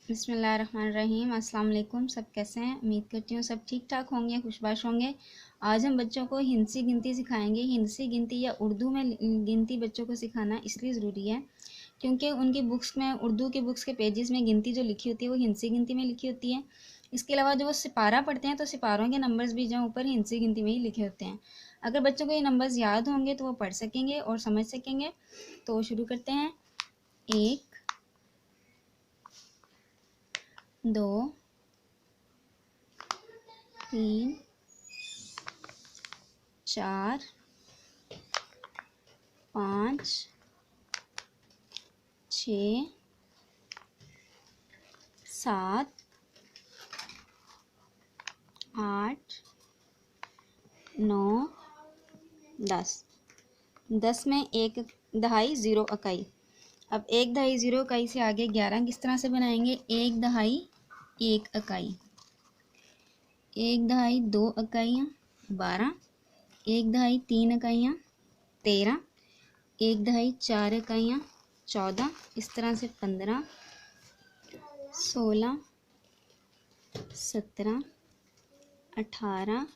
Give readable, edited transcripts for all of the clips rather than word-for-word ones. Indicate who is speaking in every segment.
Speaker 1: बिस्मिल्लाहिर्रहमानिर्रहीम। अस्सलाम वालेकुम। सब कैसे हैं? उम्मीद करती हूँ सब ठीक ठाक होंगे, खुशबाश होंगे। आज हम बच्चों को हिंसी गिनती सिखाएंगे। हिंसी गिनती या उर्दू में गिनती बच्चों को सिखाना इसलिए ज़रूरी है क्योंकि उनकी बुक्स में, उर्दू के बुक्स के पेजेस में गिनती जो लिखी होती है वो हिंसी गिनती में लिखी होती है। इसके अलावा जो वो सिपारा पढ़ते हैं तो सिपारों के नंबर्स भी जो ऊपर हिंसी गिनती में ही लिखे होते हैं। अगर बच्चों को ये नंबर्स याद होंगे तो वो पढ़ सकेंगे और समझ सकेंगे। तो शुरू करते हैं। 1 2 3 4 5 6 7 8 9 10। 10 में 1 दहाई 0 इकाई। अब 1 दहाई 0 इकाई से आगे 11 किस तरह से बनाएंगे? 1 दहाई 1 इकाई, 1 दहाई 2 इकाइयाँ 12, 1 दहाई 3 इकाइयाँ 13, 1 दहाई 4 इकाइयाँ 14, इस तरह से 15, 16, 17, 18,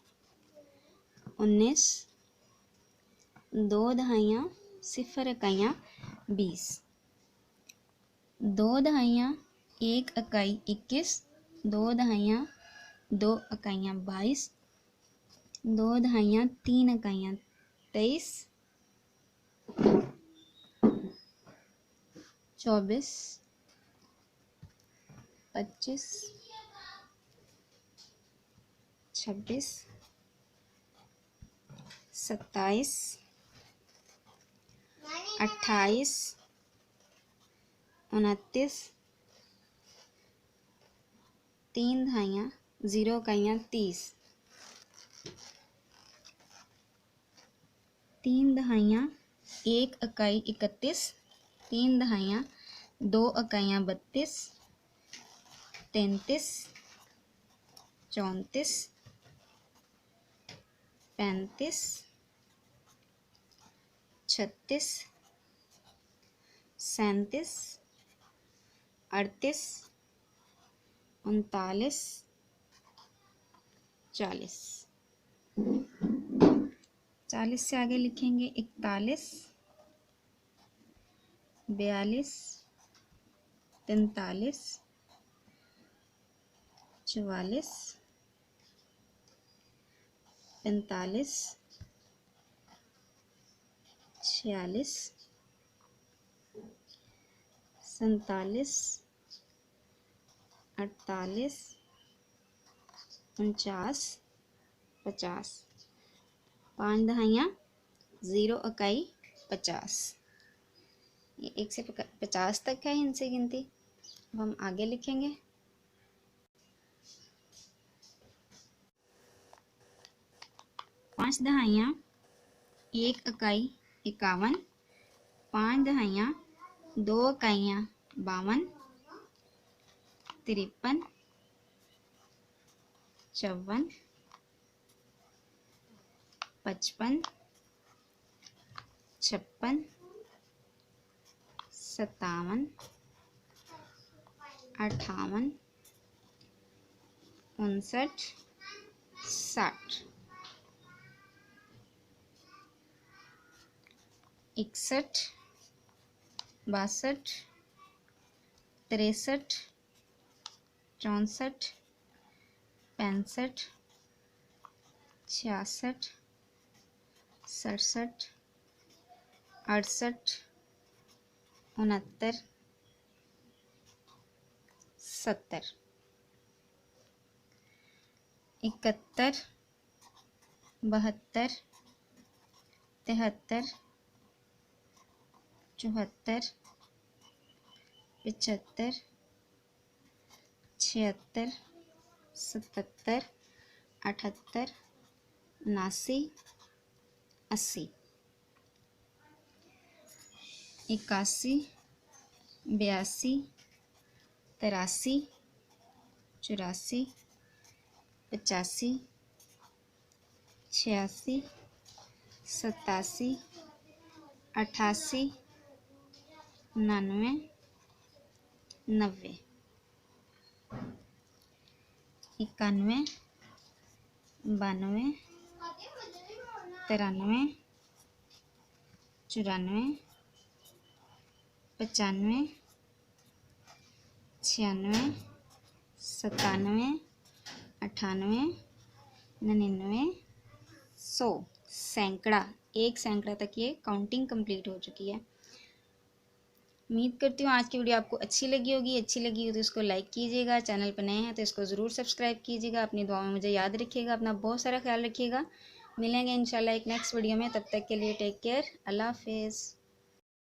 Speaker 1: 19, 2 दहाइयाँ 0 इकाइयाँ 20, 2 दहाइयाँ 1 इकाई 21, 2 दहाइयाँ 2 इकाइयाँ 22, 2 दहाइयाँ 3 इकाइयाँ 23, 24, 25, 26, 27, 28, 29, 3 दहाइयाँ 0 इकाइयाँ 30, 3 दहाइयाँ 1 इकाई 31, 3 दहाइयाँ 2 इकाइयाँ 32, 33, 34, 35, 36, 37, 38, 39, 40। 40 से आगे लिखेंगे 41, 42, 43, 44, 45, 46, 47, 48, 49, 50। 5 दहाइयाँ 0 इकाई 50। ये 1 से 50 तक है इनसे गिनती। अब हम आगे लिखेंगे। 5 दहाइयाँ 1 इकाई 51, 5 दहाइयाँ 2 इकाइयाँ 52, 53, 54, 55, 56, 57, 58, 59, 60, 61, 62, 63, 64, 65, 66, 67, 68, 69, 70, 71, 72, 73, 74, 75, 76, 77, 78, 79, 80, 81, 82, 83, 84, 85, 86, 87, 88, 99, 90। 91, 92, 93, 94, 95, 96, 97, 98, 99, 100। सैकड़ा, 1 सैकड़ा तक ये काउंटिंग कंप्लीट हो चुकी है। उम्मीद करती हूँ आज की वीडियो आपको अच्छी लगी होगी। अच्छी लगी हो तो इसको लाइक कीजिएगा, चैनल पर नए हैं तो इसको ज़रूर सब्सक्राइब कीजिएगा। अपनी दुआ में मुझे याद रखिएगा, अपना बहुत सारा ख्याल रखिएगा। मिलेंगे इंशाल्लाह एक नेक्स्ट वीडियो में, तब तक के लिए टेक केयर, अल्लाह हाफिज़।